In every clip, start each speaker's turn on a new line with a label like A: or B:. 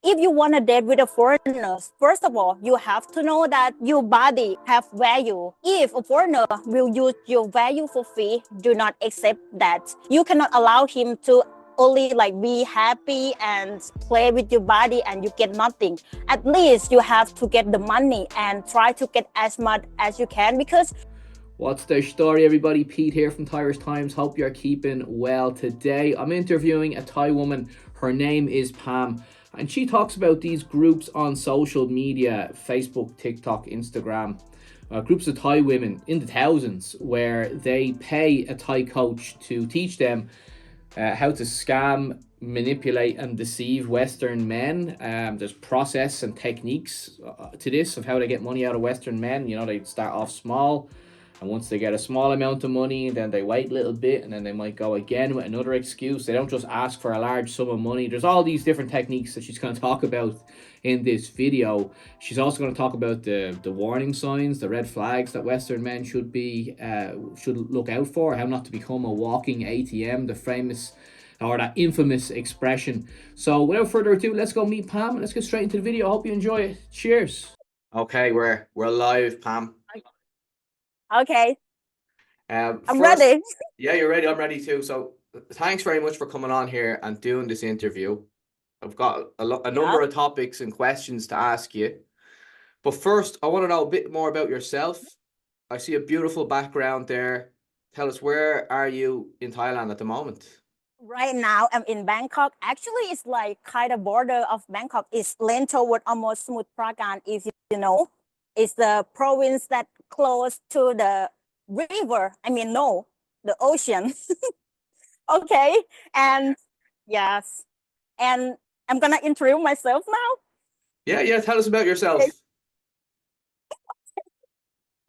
A: If you want to date with a foreigner, first of all, you have to know that your body have value. If a foreigner will use your value for free, do not accept that. You cannot allow him to only like be happy and play with your body and you get nothing. At least you have to get the money and try to get as much as you can, because
B: what's the story, everybody? Pete here from Thairish Times. Hope you're keeping well today. I'm interviewing a Thai woman. Her name is Pam, and she talks about these groups on social media, Facebook, TikTok, Instagram, groups of Thai women in the thousands, where they pay a Thai coach to teach them how to scam, manipulate and deceive Western men. There's process and techniques to this of how they get money out of Western men. You know, they start off small, and once they get a small amount of money, then they wait a little bit, and then they might go again with another excuse. They don't just ask for a large sum of money. There's all these different techniques that she's going to talk about in this video. She's also going to talk about the warning signs, the red flags that Western men should look out for, how not to become a walking ATM, the famous or that infamous expression. So without further ado, let's go meet Pam and let's get straight into the video. I hope you enjoy it. Cheers. Okay, we're live, Pam.
A: okay,
B: I'm
A: ready.
B: Yeah, you're ready. I'm ready too. So thanks very much for coming on here and doing this interview. I've got a number of topics and questions to ask you. But first, I want to know a bit more about yourself. I see a beautiful background there. Tell us, where are you in Thailand at the moment?
A: Right now, I'm in Bangkok. Actually, it's like kind of border of Bangkok. It's leaned toward almost Samut Prakan, if you know. It's the province that close to the river. The ocean. Okay, and yes, and I'm gonna introduce myself now.
B: Yeah. Tell us about yourself.
A: Okay.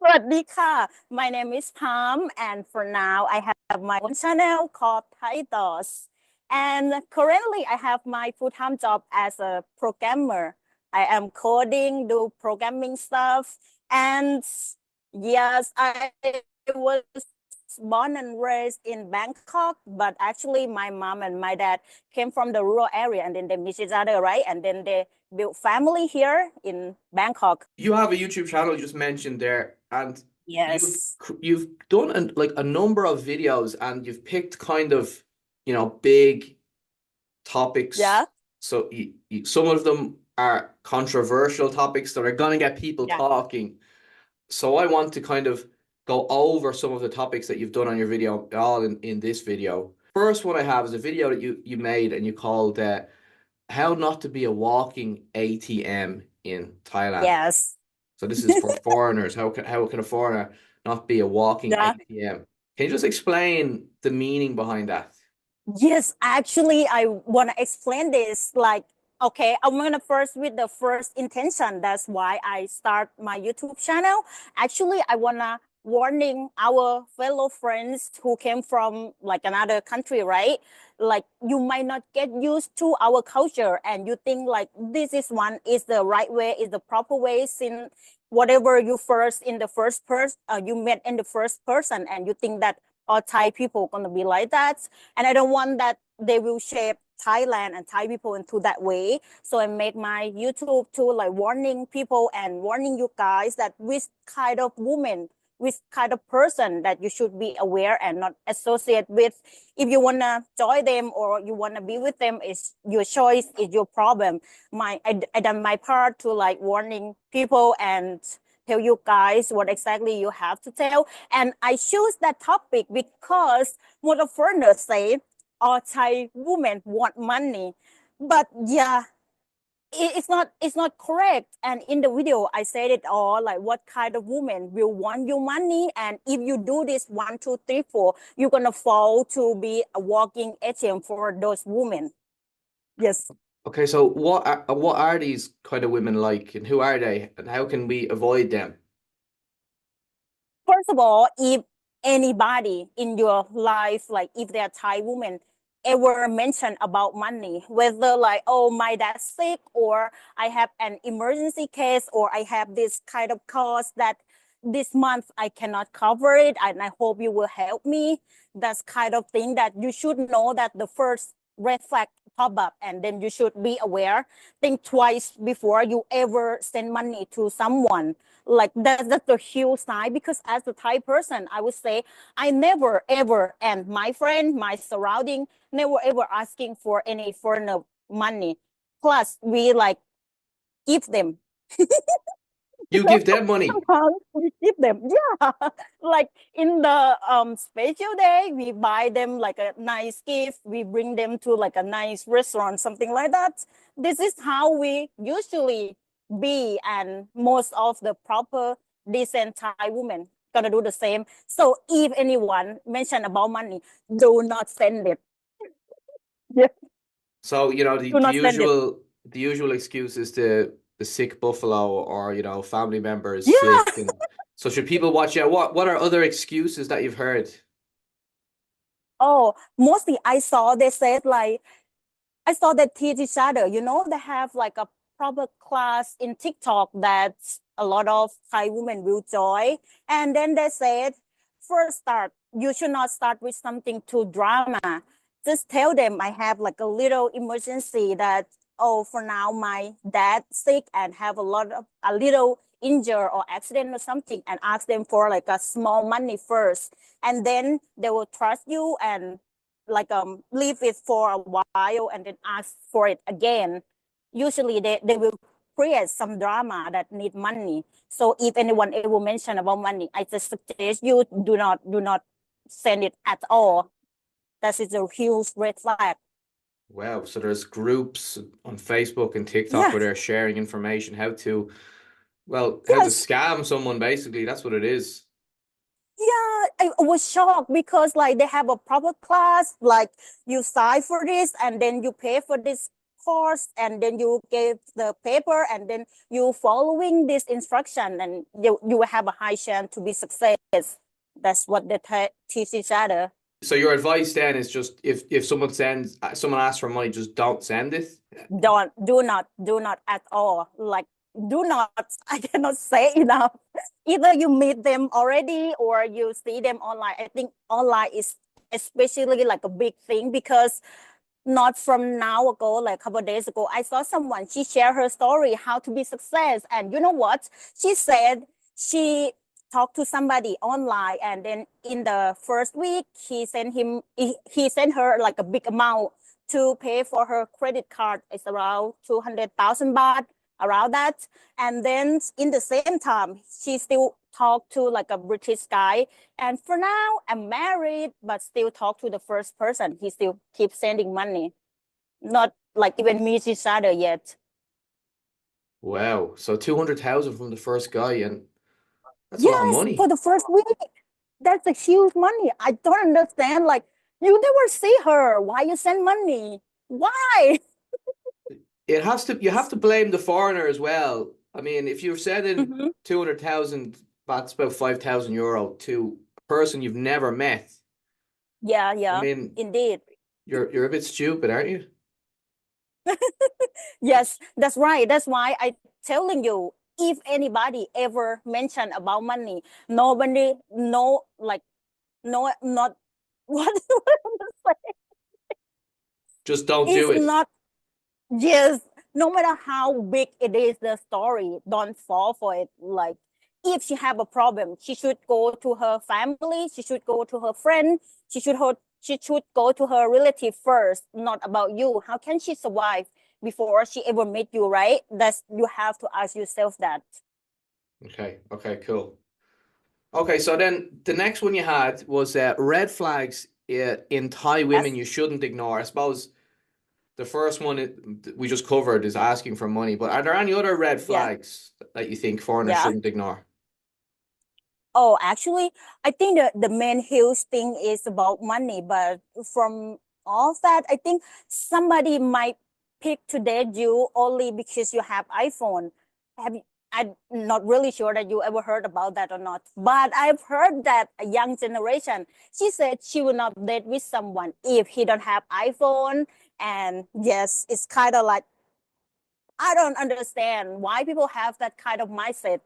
A: สวัสดีค่ะ My name is Pam, and for now I have my own channel called Thai Thoughts. And currently I have my full-time job as a programmer. I am coding, do programming stuff. And yes, I was born and raised in Bangkok, but actually my mom and my dad came from the rural area, and then they meet each other, right? And then they built family here in Bangkok.
B: You have a YouTube channel you just mentioned there, and
A: yes,
B: you've done a number of videos, and you've picked kind of, big topics.
A: Yeah.
B: So some of them are controversial topics that are going to get people talking. So I want to kind of go over some of the topics that you've done on your video, all in this video. First one I have is a video that you made, and you called how not to be a walking ATM in Thailand.
A: Yes.
B: So this is for foreigners. How can a foreigner not be a walking ATM? Can you just explain the meaning behind that?
A: Yes, actually, I want to explain this. Like, okay, I'm going to first with the first intention. That's why I start my YouTube channel. Actually, I want to warning our fellow friends who came from like another country, right? Like, you might not get used to our culture, and you think like this is the right way, is the proper way, since whatever you you met in the first person, and you think that all Thai people gonna be like that. And I don't want that they will shape Thailand and Thai people into that way. So I make my YouTube to like warning people and warning you guys that which kind of woman, which kind of person that you should be aware and not associate with. If you wanna join them or you wanna be with them, is your choice, is your problem. I done my part to like warning people and tell you guys what exactly you have to tell. And I choose that topic because what the foreigners say, all Thai women want money. But yeah, it's not correct. And in the video, I said it all, like what kind of woman will want your money. And if you do this 1, 2, 3, 4, you're going to fall to be a walking ATM for those women. Yes.
B: Okay, so what are these kind of women like, and who are they, and how can we avoid them?
A: First of all, if anybody in your life, like if they're Thai women, ever mention about money, whether like, oh, my dad's sick, or I have an emergency case, or I have this kind of cost that this month I cannot cover it, and I hope you will help me. That's kind of thing that you should know that the first red flag pop up, and then you should be aware. Think twice before you ever send money to someone. Like that's a huge sign, because as a Thai person, I would say I never ever, and my friend, my surrounding, never ever asking for any foreigner money. Plus, we like give them.
B: You give them money.
A: Sometimes we give them, yeah. Like in the special day, we buy them like a nice gift. We bring them to like a nice restaurant, something like that. This is how we usually be, and most of the proper decent Thai women gonna do the same. So if anyone mention about money, do not send it. Yeah,
B: So, you know,
A: do not send it.
B: the usual excuse is the sick buffalo, or, you know, family member is
A: Yeah.
B: sick. And so should people watch out? What are other excuses that you've heard?
A: Oh, mostly I saw they said like I saw that teach each other. They have like a proper class in TikTok that a lot of Thai women will join. And then they said, first start, you should not start with something too drama. Just tell them I have like a little emergency that, oh, for now my dad sick and have a little injury or accident or something, and ask them for like a small money first. And then they will trust you and like leave it for a while and then ask for it again. Usually they will create some drama that need money. So if anyone ever mention about money, I just suggest you do not send it at all. That is a huge red flag.
B: Wow. So there's groups on Facebook and TikTok
A: Yeah.
B: where they're sharing information how to
A: Yes.
B: scam someone, basically. That's what it is.
A: Yeah, I was shocked because like they have a proper class, like you sign for this and then you pay for this course and then you give the paper and then you following this instruction and you will have a high chance to be success. That's what they teach each other.
B: So your advice then is just if someone asks for money, just don't send it.
A: Do not at all. Like do not, I cannot say enough. Either you meet them already or you see them online. I think online is especially like a big thing, because not from now ago, like a couple of days ago, I saw someone, she shared her story, how to be success. And you know what? She said she talked to somebody online, and then in the first week, he sent her like a big amount to pay for her credit card. It's around 200,000 baht, around that. And then in the same time, she still talked to like a British guy, and for now, I'm married, but still talk to the first person. He still keeps sending money. Not like even meet each other yet.
B: Wow. So 200,000 from the first guy, and that's a lot of
A: Yes, for
B: money.
A: the first week. That's a huge money. I don't understand. Like, you never see her. Why you send money? Why?
B: You have to blame the foreigner as well. I mean, if you're sending
A: Mhm.
B: 200,000, that's about 5,000 euro to a person you've never met.
A: Yeah,
B: I
A: yeah,
B: mean,
A: indeed.
B: you're a bit stupid, aren't you?
A: Yes, that's right. That's why I telling you, if anybody ever mention about money, nobody, no, like, no, not, what do I want to say?
B: Just don't
A: It's
B: do it.
A: not. Yes, no matter how big it is, the story, don't fall for it. Like, if she have a problem, she should go to her family, she should go to her friend, she should go to her relative first, not about you. How can she survive before she ever meet you, right? That's you have to ask yourself that.
B: Okay. Okay. Cool. Okay. So then the next one you had was red flags in Thai women
A: Yes.
B: you shouldn't ignore. I suppose the first one we just covered is asking for money, but are there any other red
A: Yeah.
B: flags that you think foreigners
A: Yeah.
B: shouldn't ignore?
A: Oh, actually, I think the main huge thing is about money. But from all that, I think somebody might pick to date you only because you have iPhone. Have you, I'm not really sure that you ever heard about that or not. But I've heard that a young generation, she said she will not date with someone if he don't have iPhone. And yes, it's kind of like I don't understand why people have that kind of mindset,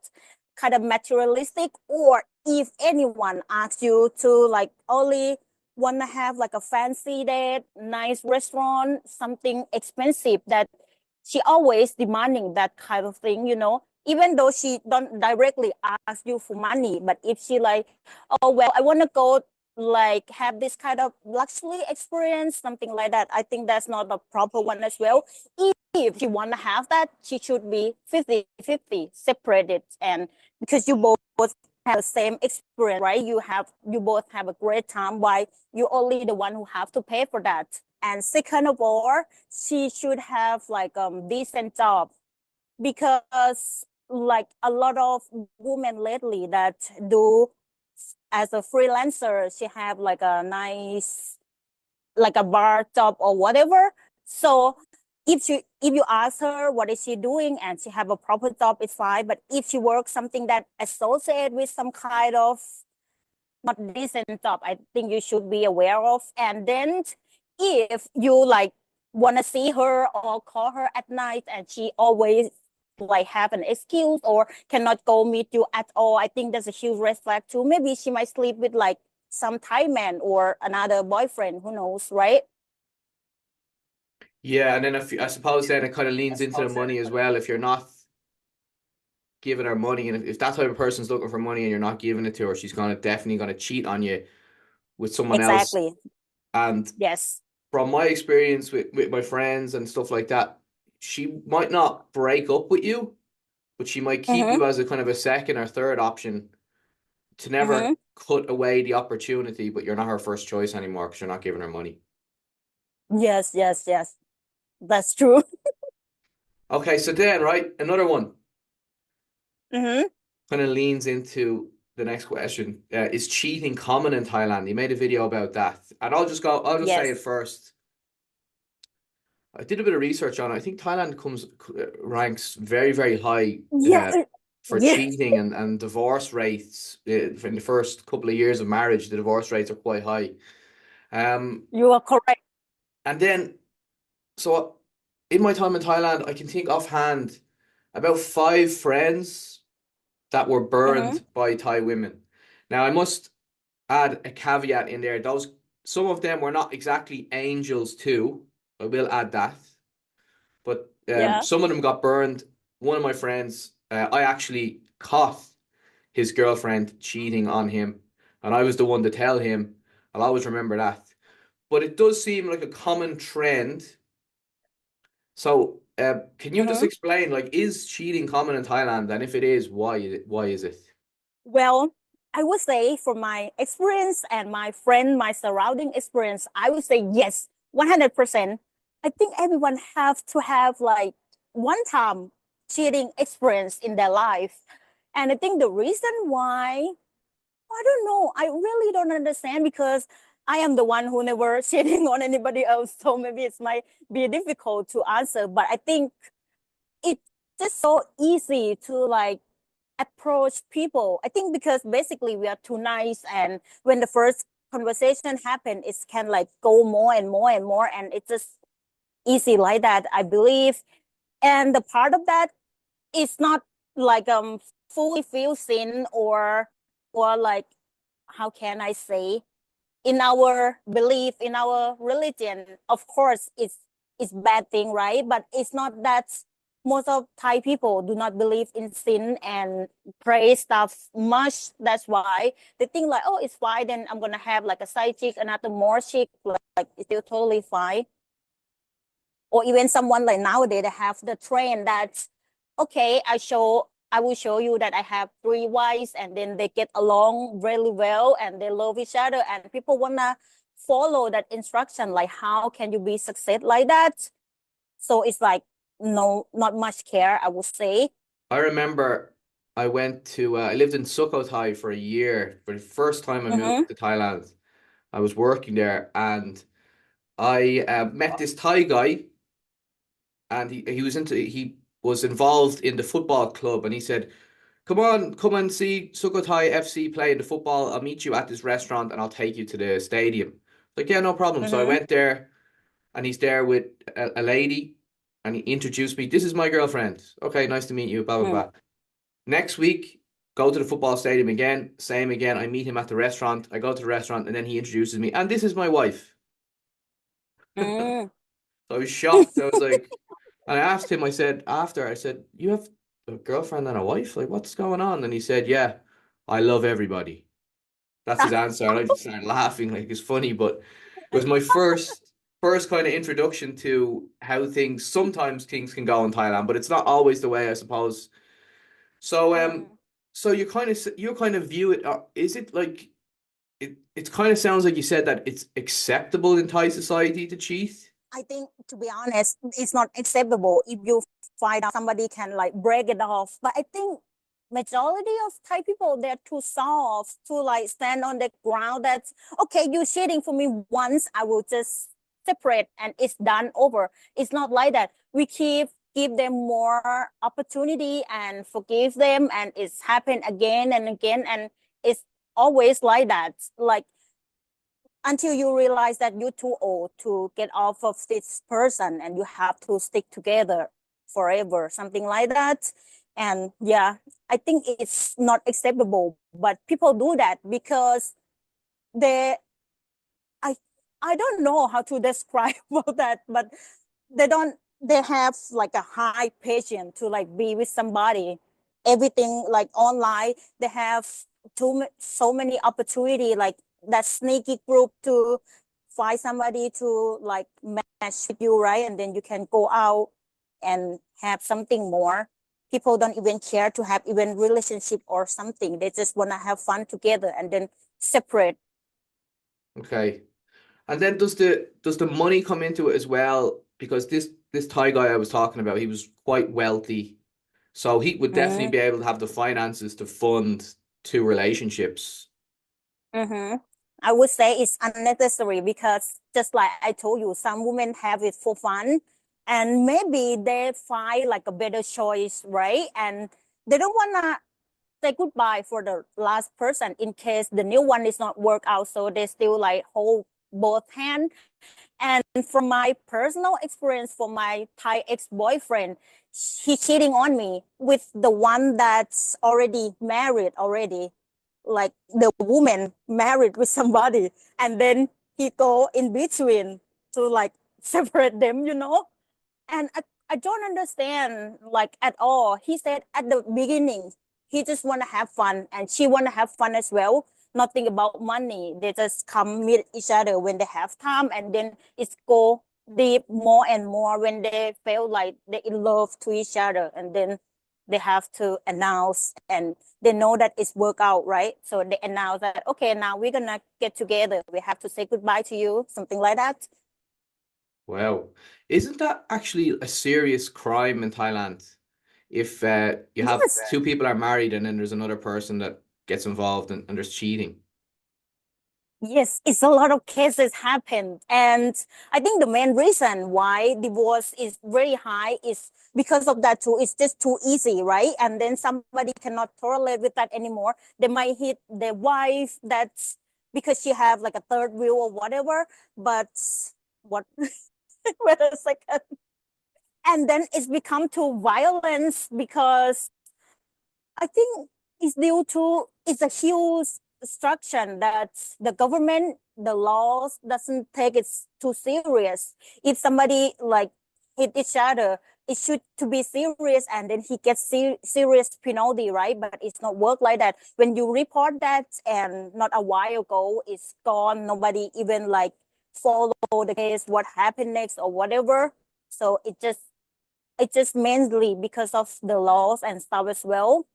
A: kind of materialistic, or if anyone asks you to like only want to have like a fancy date, nice restaurant, something expensive, that she always demanding that kind of thing, even though she don't directly ask you for money. But if she like, oh well, I want to go like have this kind of luxury experience, something like that, I think that's not the proper one as well. If you want to have that, she should be 50-50 separated. And because you both have the same experience, right? You both have a great time. Why you only the one who have to pay for that? And second of all, she should have like decent job, because like a lot of women lately that do as a freelancer, she have like a nice, like a bar job or whatever. So if you ask her what is she doing and she have a proper job, it's fine. But if she works something that associated with some kind of not decent job, I think you should be aware of. And then if you like want to see her or call her at night and she always like have an excuse or cannot go meet you at all, I think that's a huge red flag too. Maybe she might sleep with like some Thai man or another boyfriend, who knows, right?
B: Yeah, and then if I suppose then it kind of leans into the money as well. If you're not giving her money, and if that type of person's looking for money and you're not giving it to her, she's gonna definitely gonna cheat on you with someone else.
A: Exactly.
B: And
A: Yes.
B: from my experience with my friends and stuff like that, she might not break up with you, but she might keep
A: Mm-hmm.
B: you as a kind of a second or third option to never
A: Mm-hmm.
B: cut away the opportunity, but you're not her first choice anymore because you're not giving her money.
A: Yes, yes, yes. That's true.
B: Okay, so then, right, another one
A: Mm-hmm.
B: kind of leans into the next question. Is cheating common in Thailand? You made a video about that. And I'll just say it
A: Yes.
B: first. I did a bit of research on it. I think Thailand ranks very, very high
A: Yeah.
B: for
A: Yeah.
B: cheating and divorce rates. In the first couple of years of marriage, the divorce rates are quite high. Um,
A: You are correct.
B: and then, so in my time in Thailand, I can think offhand about five friends that were
A: Mm-hmm.
B: burned by Thai women. Now, I must add a caveat in there. Some of them were not exactly angels too. I will add that. But
A: Yeah.
B: some of them got burned. One of my friends, I actually caught his girlfriend cheating on him, and I was the one to tell him. I'll always remember that. But it does seem like a common trend. So, can you just
A: Mm-hmm.
B: explain, like, is cheating common in Thailand? And if it is, why is it?
A: Well, I would say from my experience and my friend, my surrounding experience, I would say yes, 100%. I think everyone have to have like one time cheating experience in their life. And I think the reason why, I don't know, I really don't understand, because I am the one who never cheating on anybody else. So maybe it might be difficult to answer, but I think it's just so easy to like approach people. I think because basically we are too nice, and when the first conversation happen, it can like go more and more and more, and it's just easy like that, I believe. And the part of that is not like fully feel sin, or like, how can I say, in our belief, in our religion, of course it's bad thing, right? But it's not that most of Thai people do not believe in sin and pray stuff much. That's why they think like, oh, it's fine, then I'm gonna have like a side chick, another more chick, like it's still totally fine. Or even someone like nowadays they have the trend that, okay, I will show you that I have three wives, and then they get along really well and they love each other, and people wanna follow that instruction. Like, how can you be success like that? So it's like, no, not much care, I would say.
B: I remember I lived in Sukhothai for a year. For the first time I moved
A: Mm-hmm.
B: to Thailand, I was working there and I met this Thai guy and he was involved in the football club and he said, come and see Sukhothai FC play in the football. I'll meet you at this restaurant and I'll take you to the stadium." Like, yeah, no problem. So I
A: Mm-hmm.
B: went there and he's there with a lady and he introduced me. "This is my girlfriend." "Okay, nice to meet you, blah blah blah." Next week Go to the football stadium again, same again. I meet him at the restaurant. I go to the restaurant, and then he introduces me, and this is my wife.
A: Mm.
B: So I was shocked. I was like, and I asked him, I said, after, I said, you have a girlfriend and a wife? Like, what's going on? And he said, yeah, I love everybody. That's his answer. And I just started laughing, like it's funny, but it was my first kind of introduction to how sometimes things can go in Thailand, but it's not always the way, I suppose. So
A: Mm.
B: so you kind of view it, is it like it kind of sounds like you said that it's acceptable in Thai society to cheat?
A: I think, to be honest, it's not acceptable if you find out somebody can like break it off. But I think majority of Thai people, they're too soft to like stand on the ground. That's okay. You cheating for me once, I will just separate and it's done over. It's not like that. We keep give them more opportunity and forgive them, and it's happened again and again, and it's always like that. Like until you realize that you're too old to get off of this person and you have to stick together forever, something like that. And yeah, I think it's not acceptable, but people do that because they, I, I don't know how to describe about that, but they have like a high patience to like be with somebody, everything like online. They have so many opportunity, like that sneaky group to find somebody to like match with you, right? And then you can go out and have something more. People don't even care to have even relationship or something. They just want to have fun together and then separate.
B: Okay. And then does the money come into it as well? Because this Thai guy I was talking about, he was quite wealthy. So he would definitely
A: Mm.
B: be able to have the finances to fund two relationships.
A: Mm-hmm. I would say it's unnecessary because just like I told you, some women have it for fun and maybe they find like a better choice, right? And they don't wanna say goodbye for the last person in case the new one is not work out. So they still like hold both hands. And from my personal experience for my Thai ex-boyfriend, he cheating on me with the one that's already married already, like the woman married with somebody, and then he go in between to like separate them, and I don't understand like at all. He said at the beginning he just want to have fun and she want to have fun as well. Nothing about money. They just come meet each other when they have time, and then it's go deep more and more when they feel like they in love to each other, and then they have to announce, and they know that it's work out, right? So they announce that okay, now we're gonna get together. We have to say goodbye to you, something like that.
B: Wow. Isn't that actually a serious crime in Thailand? If you have
A: Yes.
B: two people are married and then there's another person that gets involved and there's cheating.
A: Yes, it's a lot of cases happen. And I think the main reason why divorce is very high is because of that too. It's just too easy, right? And then somebody cannot tolerate with that anymore. They might hit their wife, that's because she have like a third wheel or whatever. But what wait a second. And then it's become to violence because I think it's due to it's a huge structure that the government, the laws doesn't take it too serious. If somebody like hit each other, it should to be serious, and then he gets serious penalty, right? But it's not work like that. When you report that, and not a while ago, it's gone. Nobody even like follow the case, what happened next or whatever. So it just mainly because of the laws and stuff as well.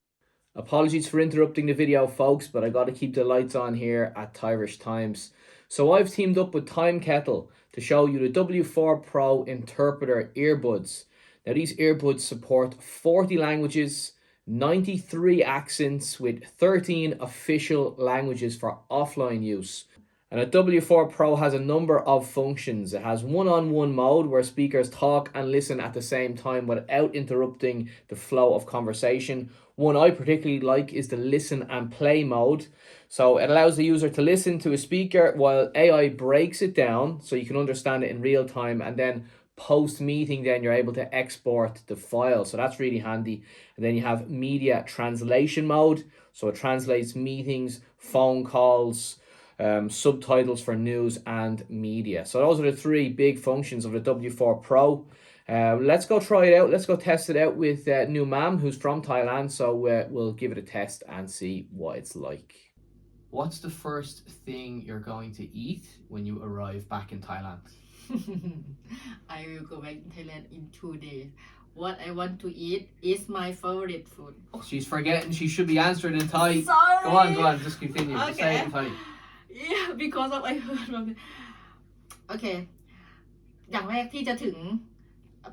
B: Apologies for interrupting the video, folks, but I got to keep the lights on here at Thairish Times. So I've teamed up with Timekettle to show you the W4 Pro Interpreter earbuds. Now these earbuds support 40 languages, 93 accents with 13 official languages for offline use. And a W4 Pro has a number of functions. It has one-on-one mode where speakers talk and listen at the same time without interrupting the flow of conversation. One I particularly like is the listen and play mode. So it allows the user to listen to a speaker while AI breaks it down so you can understand it in real time and then post meeting, then you're able to export the file. So that's really handy. And then you have media translation mode. So it translates meetings, phone calls, subtitles for news and media. So those are the three big functions of the W4 Pro. Let's go try it out. Let's go test it out with new ma'am who's from Thailand. So we'll give it a test and see what it's like. What's the first thing you're going to eat when you arrive back in Thailand?
C: I will go back to Thailand in 2 days. What I want to eat is my favorite food.
B: Oh, she's forgetting she should be answering in Thai.
C: Sorry.
B: Go on, just continue.
C: Okay.
B: Just say it in Thai.
C: Yeah, because of I heard from it. Okay อย่างแรกที่จะถึง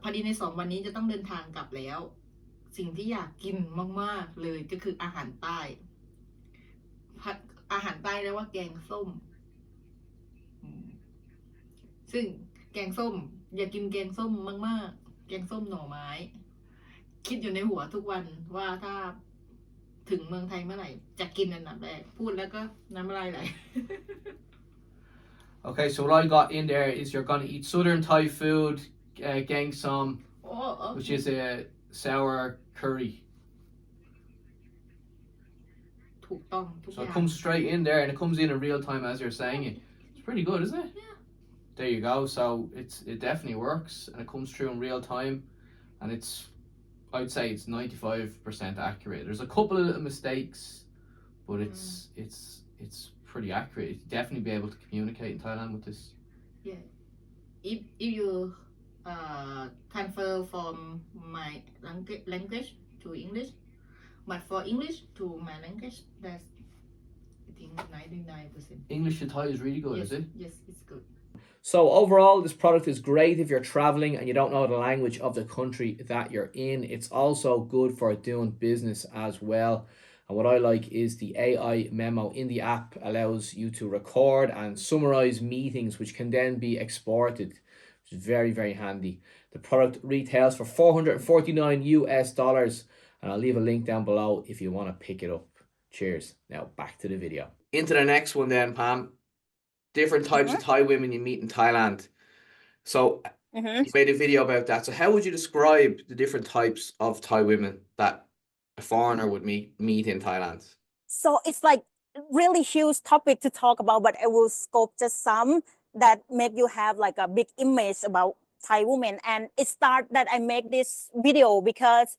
C: พอดีใน2 วันนี้จะต้องเดินทางกลับแล้ว สิ่งที่อยากกินมากๆเลยก็คืออาหารใต้อาหารใต้เรียกว่าแกงส้มซึ่งแกงส้มอยากกินแกงส้มมากๆแกงส้มหน่อไม้คิดอยู่ในหัวทุกวันว่าถ้าถึงเมืองไทยเมื่อไหร่จะกินอันดับแรกพูดแล้วก็น้ำลายไหล
B: Okay, so what I got in there is you're going to eat southern Thai food, gang som,
C: okay.
B: which is a sour curry.
C: ถูกต้องทุก
B: So
C: อ
B: it
C: ย่าง
B: comes straight in there and it comes in real time as you're saying it. It's pretty good, isn't it?
C: Yeah.
B: There you go. So it definitely works and it comes through in real time, and I'd say it's 95% accurate. There's a couple of little mistakes, but it's pretty accurate. You'd definitely be able to communicate in Thailand with this.
C: Yeah. If you transfer from my language to English, but for English to my language, that's I think 99%.
B: English to Thai is really good,
C: Yes,
B: is it?
C: yes, it's good.
B: So overall, this product is great if you're traveling and you don't know the language of the country that you're in. It's also good for doing business as well. And what I like is the AI memo in the app allows you to record and summarize meetings, which can then be exported, which is very, very handy. The product retails for $449 US, and I'll leave a link down below if you want to pick it up. Cheers. Now back to the video. Into the next one then, Pam. Different types of Thai women you meet in Thailand. So you made a video about that. So how would you describe the different types of Thai women that a foreigner would meet in Thailand?
A: So it's like really huge topic to talk about, but I will scope just some that make you have like a big image about Thai women. And it started that I make this video because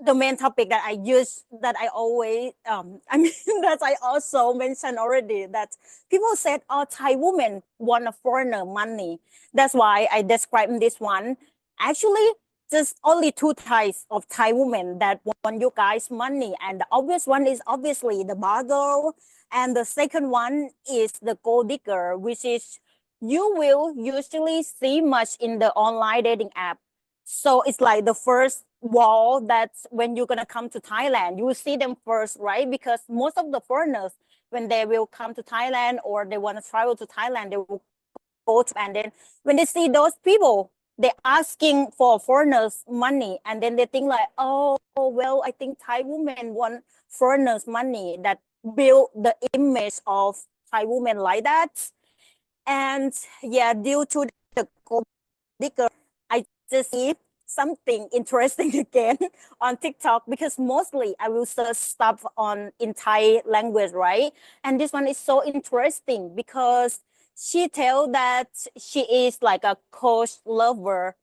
A: the main topic that I use, that I always, that I also mentioned already, that people said, oh, Thai women want a foreigner money. That's why I described this one. Actually, just only 2 types of Thai women that want you guys money. And the obvious one is obviously the bar girl. And the second one is the gold digger, which is you will usually see much in the online dating app. So it's like the first wall that's when you're going to come to Thailand, you will see them first, right? Because most of the foreigners, when they will come to Thailand or they want to travel to Thailand, they will go to, and then when they see those people, they're asking for foreigners money, and then they think like, oh, well, I think Thai women want foreigners money, that build the image of Thai women like that. And yeah, due to the gold digger, I just see something interesting again on TikTok, because mostly I will search stuff in Thai language, right? And this one is so interesting because she tell that she is like a coach lover,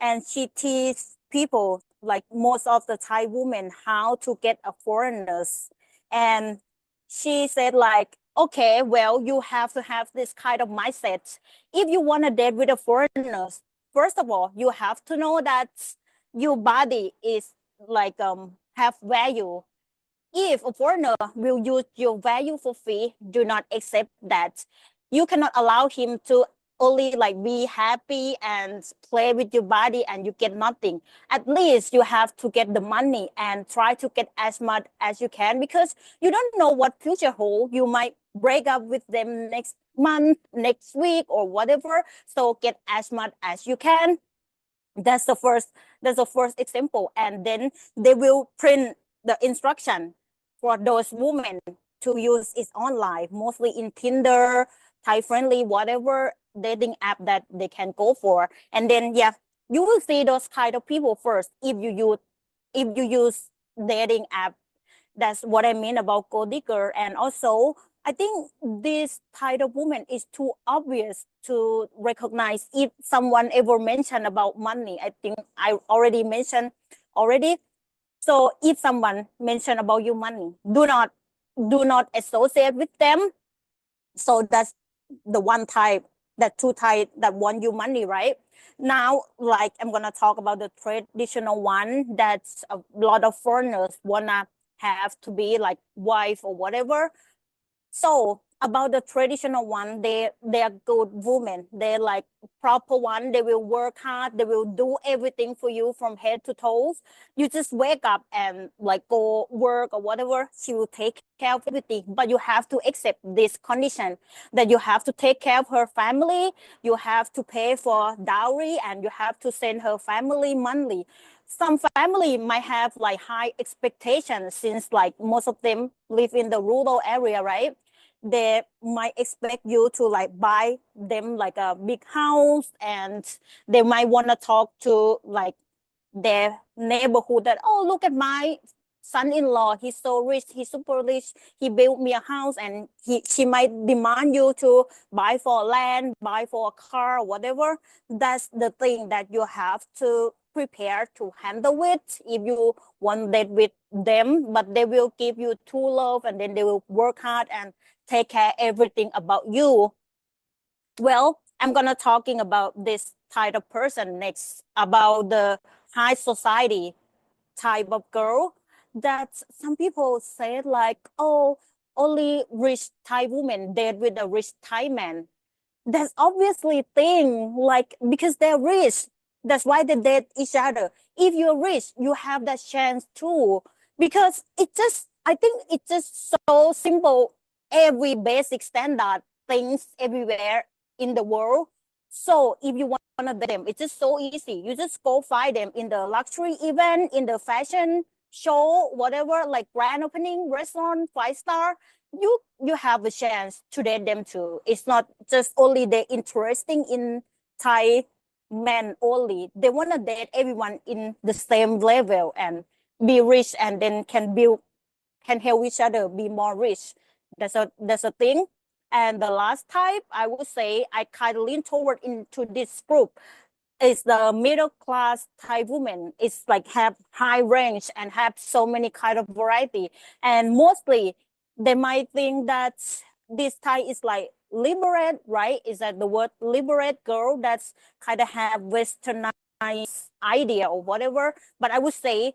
A: and she teaches people, like most of the Thai women, how to get a foreigners. And she said like, okay, well, you have to have this kind of mindset. If you want to date with a foreigners, first of all, you have to know that your body is like have value. If a foreigner will use your value for free, do not accept that. You cannot allow him to only like be happy and play with your body and you get nothing. At least you have to get the money and try to get as much as you can, because you don't know what future holds. You might break up with them next month, next week, or whatever. So get as much as you can. That's the first example. And then they will print the instruction for those women to use it online, mostly in Tinder, Thai friendly, whatever. dating app that they can go for. And then yeah, you will see those kind of people first if you use dating app. That's what I mean about gold digger. And also, I think this type of woman is too obvious to recognize if someone ever mentioned about money. I think I already mentioned already. So if someone mentioned about your money, do not associate with them. So that's the one type, that two type that want your money, right? Now, like I'm gonna talk about the traditional one that's a lot of foreigners wanna have to be like wife or whatever. So about the traditional one, they are good women. They're like proper one. They will work hard. They will do everything for you from head to toes. You just wake up and like go work or whatever. She will take care of everything. But you have to accept this condition that you have to take care of her family. You have to pay for dowry and you have to send her family monthly. Some family might have like high expectations since like most of them live in the rural area, right? They might expect you to like buy them like a big house, and they might want to talk to like their neighborhood that, oh, look at my son-in-law, he's so rich, he's super rich, he built me a house. And she might demand you to buy for land, buy for a car or whatever. That's the thing that you have to prepare to handle with if you want that with them. But they will give you true love, and then they will work hard and take care everything about you. Well, I'm gonna talking about this type of person next, about the high society type of girl. That some people say like, oh, only rich Thai women date with a rich Thai man. That's obviously thing, like because they're rich. That's why they date each other. If you're rich, you have that chance too. Because I think it's just so simple. Every basic standard things everywhere in the world. So if you want to date them, it's just so easy. You just go find them in the luxury event, in the fashion show, whatever, like grand opening, restaurant, 5 star. You have a chance to date them too. It's not just only they're interesting in Thai men only. They want to date everyone in the same level and be rich, and then can help each other be more rich. That's a thing. And the last type, I would say, I kind of lean toward into this group. Is the middle class Thai woman. It's like have high range and have so many kind of variety. And mostly they might think that this Thai is like liberate, right? Is that the word liberate girl that's kind of have westernized idea or whatever. But I would say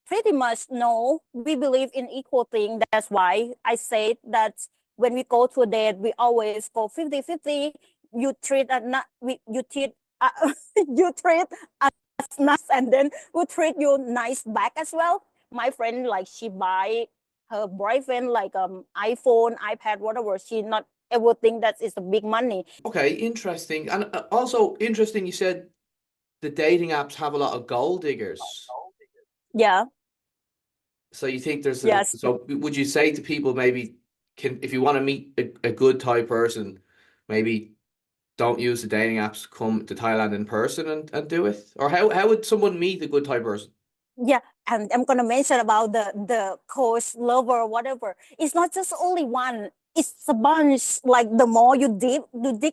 A: pretty much no, we believe in equal thing. That's why I say that when we go to a date, we always go 50-50. You treat you treat you treat us nice, and then we treat you nice back as well. My friend, like, she buy her boyfriend like iPhone, iPad, whatever. She not ever think that is a big money.
B: Okay, interesting. And also interesting, you said the dating apps have a lot of gold diggers.
A: Yeah.
B: So you think there's
A: Yes.
B: so would you say to people, maybe if you want to meet a good Thai person, maybe don't use the dating apps, come to Thailand in person and do it? Or how would someone meet a good Thai person?
A: Yeah, and I'm gonna mention about the coach lover, whatever. It's not just only one. It's a bunch. Like the more you dig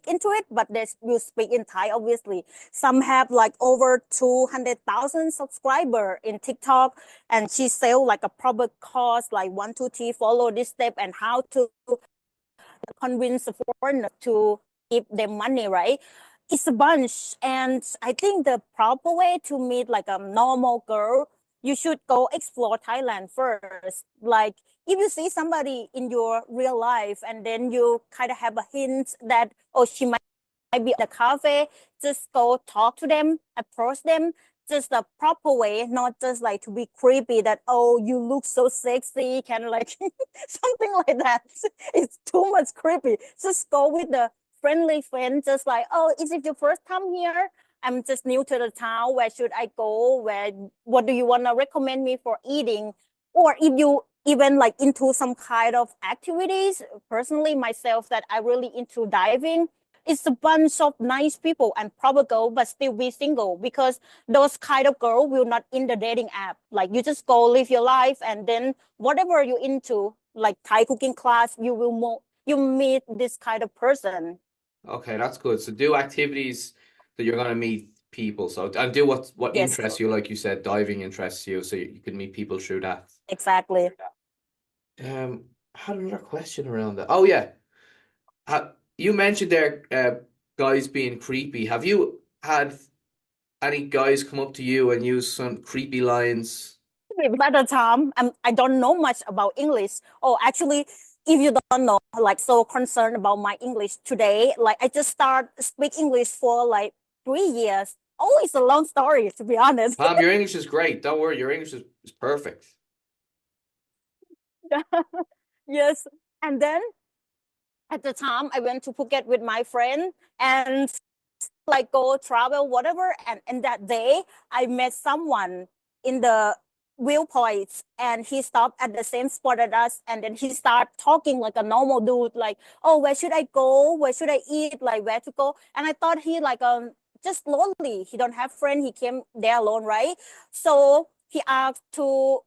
A: into it, but there's you speak in Thai, obviously. Some have like over 200,000 subscriber in TikTok, and she sell like a proper course, like 1, 2, 3, follow this step, and how to convince a foreigner to give them money, right? It's a bunch. And I think the proper way to meet like a normal girl, you should go explore Thailand first. Like if you see somebody in your real life and then you kind of have a hint that, oh, she might be at the cafe, just go talk to them, approach them, just the proper way, not just like to be creepy that, oh, you look so sexy, kind of like something like that. It's too much creepy. Just go with the friendly friend, just like, oh, is it your first time here? I'm just new to the town. Where should I go? What do you want to recommend me for eating? Or if you even like into some kind of activities, personally myself, that I really into diving, it's a bunch of nice people and proper girl, but still be single, because those kind of girl will not in the dating app. Like you just go live your life, and then whatever you're into, like Thai cooking class, you meet this kind of person.
B: Okay, that's good. So do activities that you're gonna meet people. So and do what
A: Yes,
B: interests you, like you said, diving interests you, so you can meet people through that.
A: exactly.
B: I had another question around that. Oh yeah. You mentioned there guys being creepy. Have you had any guys come up to you and use some creepy lines?
A: At the time, I don't know much about English. Oh, actually, if you don't know, like so concerned about my English today, like I just start speak English for like 3 years. Oh, it's a long story, to be honest.
B: Pam, your English is great. Don't worry, your English is perfect.
A: Yes. And then at the time, I went to Phuket with my friend and like go travel, whatever. And that day, I met someone in the viewpoints, and he stopped at the same spot as us. And then he started talking like a normal dude, like, oh, where should I go? Where should I eat? Like, where to go? And I thought he like just lonely. He don't have friend. He came there alone, right? So he asked to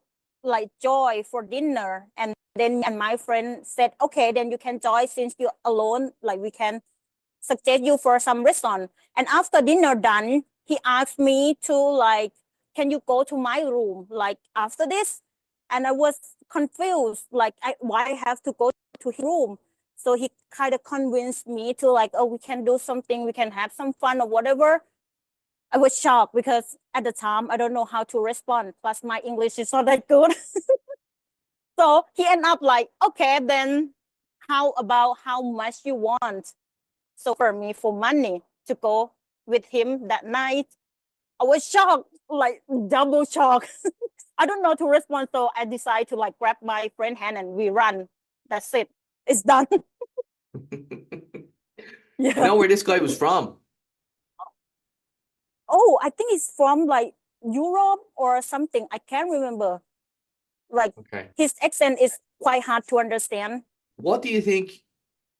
A: like join for dinner, and then me and my friend said, okay, then you can join since you're alone. Like we can suggest you for some restaurant. And after dinner done, he asked me to like, can you go to my room like after this? And I was confused, like why I have to go to his room. So he kind of convinced me to like, oh, we can do something, we can have some fun or whatever. I was shocked because at the time I don't know how to respond. Plus my English is not that good. So he ended up like, okay, then how about how much you want? So for me, for money to go with him that night, I was shocked, like double shocked. I don't know to respond, so I decided to like grab my friend hand and we run. That's it. It's done.
B: You
A: Yeah.
B: know where this guy was from?
A: Oh, I think it's from like Europe or something. I can't remember. Like
B: Okay.
A: his accent is quite hard to understand.
B: What do you think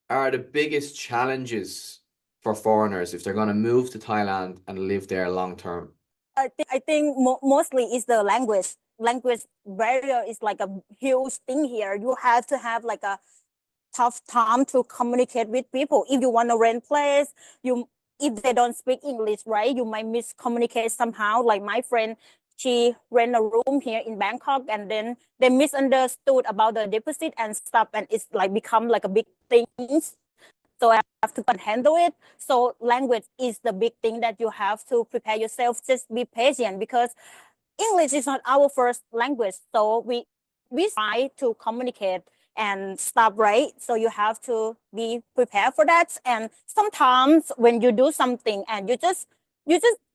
B: are the biggest challenges for foreigners if they're going to move to Thailand and live there long term?
A: I think mostly is the language. Language barrier is like a huge thing here. You have to have like a tough time to communicate with people. If you want to rent place, you if they don't speak English, right, you might miscommunicate somehow. Like my friend, she rent a room here in Bangkok, and then they misunderstood about the deposit and stuff, and it's like become like a big thing. So I have to handle it. So language is the big thing that you have to prepare yourself. Just be patient, because English is not our first language. So we try to communicate and stuff, right? So you have to be prepared for that. And sometimes when you do something and you just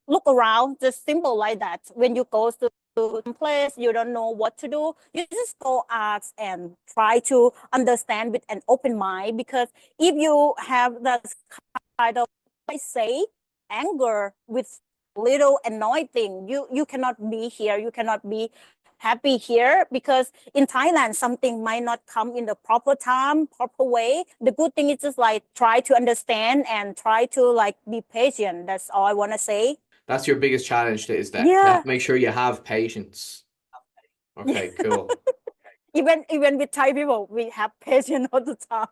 A: look around, just simple like that. When you go to some place you don't know what to do, you just go ask and try to understand with an open mind. Because if you have that kind of, I say, anger with little annoying thing, you cannot be here, you cannot be happy here. Because in Thailand something might not come in the proper time, proper way. The good thing is just like try to understand and try to like be patient. That's all I want to say.
B: That's your biggest challenge, is that you have
A: Yeah.
B: to make sure you have patience. Okay, cool.
A: Even with Thai people, we have patience all the time.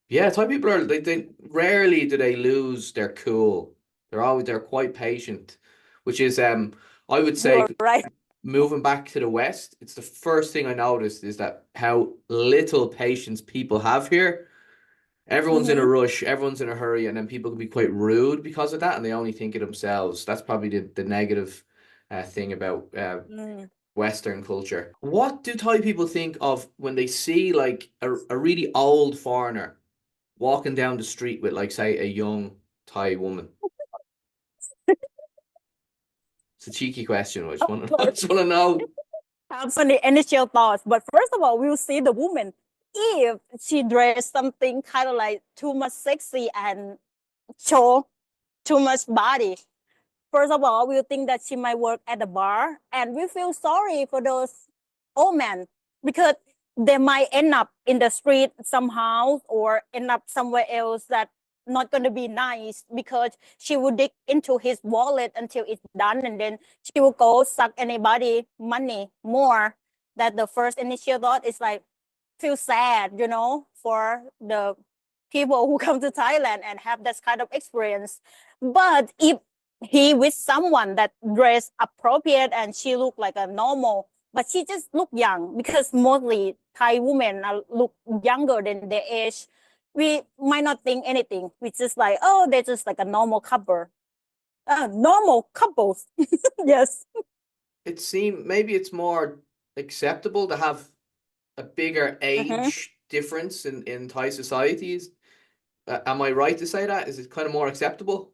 B: Yeah, Thai people are they rarely do they lose their cool. They're quite patient, which is I would say
A: You're right.
B: moving back to the West, it's the first thing I noticed is that how little patience people have here. Everyone's in a
A: Mm-hmm.
B: rush, everyone's in a hurry, and then people can be quite rude because of that, and they only think of themselves. That's probably the negative thing about
A: Mm.
B: Western culture. What do Thai people think of when they see like a really old foreigner walking down the street with, like, say, a young Thai woman? It's a cheeky question. I just
A: Of
B: want to, I
A: course,
B: just want to know.
A: have funny initial thoughts, but first of all, we'll see the woman. If she dressed something kind of like too much sexy and show too much body, first of all, we'll think that she might work at the bar, and we feel sorry for those old men, because they might end up in the street somehow or end up somewhere else that not going to be nice, because she would dig into his wallet until it's done, and then she will go suck anybody money more. That the first initial thought is like, feel sad, for the people who come to Thailand and have this kind of experience. But if he with someone that dress appropriate and she look like a normal, but she just look young, because mostly Thai women look younger than their age, we might not think anything. We just like, oh, they're just like a normal couple. Normal couples. Yes.
B: It seems maybe it's more acceptable to have a bigger age difference in Thai societies. Am I right to say that? Is it kind of more acceptable?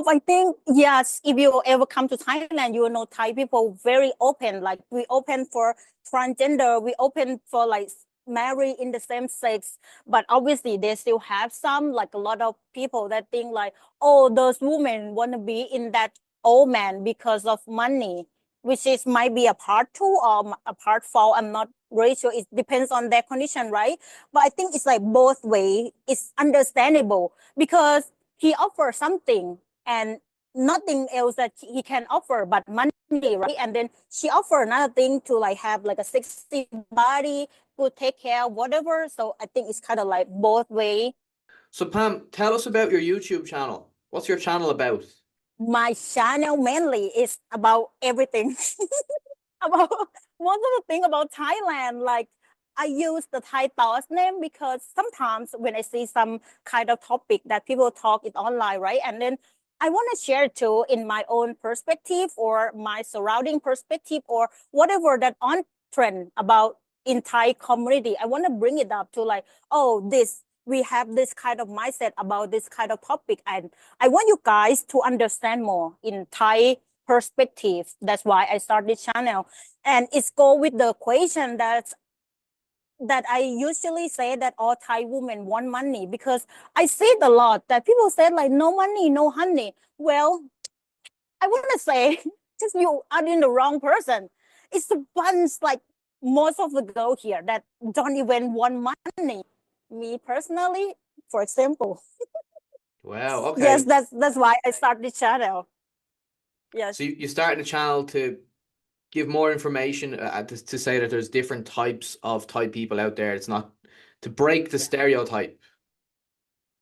A: I think, yes, if you ever come to Thailand, you will know Thai people very open. Like, we open for transgender, we open for like marry in the same sex. But obviously they still have some, like a lot of people that think like, oh, those women want to be in that old man because of money, which is might be a part two or a part four. I'm not really sure. It depends on their condition, right? But I think it's like both way. It's understandable because he offers something and nothing else that he can offer but money, right? And then she offer another thing to like have like a sexy body, to take care of whatever. So I think it's kind of like both way.
B: So Pam, tell us about your YouTube channel. What's your channel about?
A: My channel mainly is about everything. About most of the thing about Thailand, like I use the Thai thoughts name because sometimes when I see some kind of topic that people talk it online, right? And then I want to share too in my own perspective or my surrounding perspective or whatever that on trend about in Thai community. I want to bring it up to like, oh, this we have this kind of mindset about this kind of topic, and I want you guys to understand more in Thai perspective. That's why I started this channel, and it's go with the equation that I usually say that all Thai women want money, because I see it a lot that people say like no money, no honey. Well, I want to say just you are in the wrong person. It's a bunch like most of the girl here that don't even want money. Me personally, for example.
B: Wow, okay.
A: Yes, that's why I started the channel. Yes.
B: So you started a channel to give more information, to say that there's different types of Thai people out there. It's not to break the stereotype.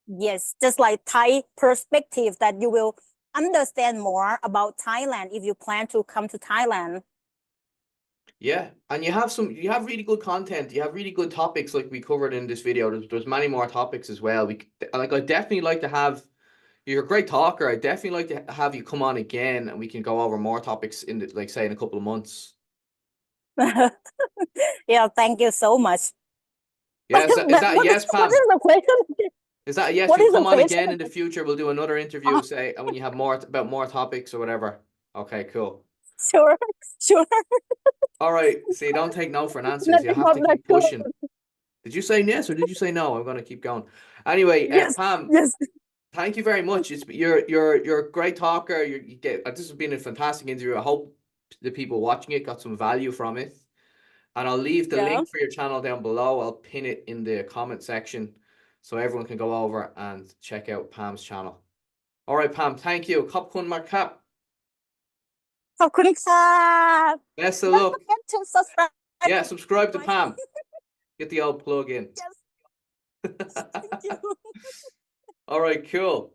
A: Yes, just like Thai perspective, that you will understand more about Thailand if you plan to come to Thailand.
B: Yeah, and you have really good content. You have really good topics like we covered in this video. There's many more topics as well. I definitely like to have. You're a great talker. I definitely like to have you come on again, and we can go over more topics in like say in a couple of months.
A: Yeah, thank you so much.
B: Yeah, is that a yes, Pam?
A: What is the question?
B: Is that a yes?
A: What
B: You
A: is the
B: come on
A: question?
B: again in the future. We'll do another interview, say, when you have more about more topics or whatever. Okay, cool.
A: Sure, sure.
B: All right. See, don't take no for an answer. You have to keep pushing. Did you say yes or did you say no? I'm gonna keep going. Anyway,
A: Yes,
B: Pam,
A: yes.
B: thank you very much. You're a great talker. This has been a fantastic interview. I hope the people watching it got some value from it. And I'll leave the
A: Yeah.
B: link for your channel down below. I'll pin it in the comment section so everyone can go over and check out Pam's channel. All right, Pam, thank you. Khop kun mak kap.
A: ขอบคุณค่ะ
B: Best of
A: Don't
B: luck.
A: forget to subscribe.
B: Yeah, subscribe to Pam. Get the old plug in.
A: Yes. Thank you.
B: All right, cool.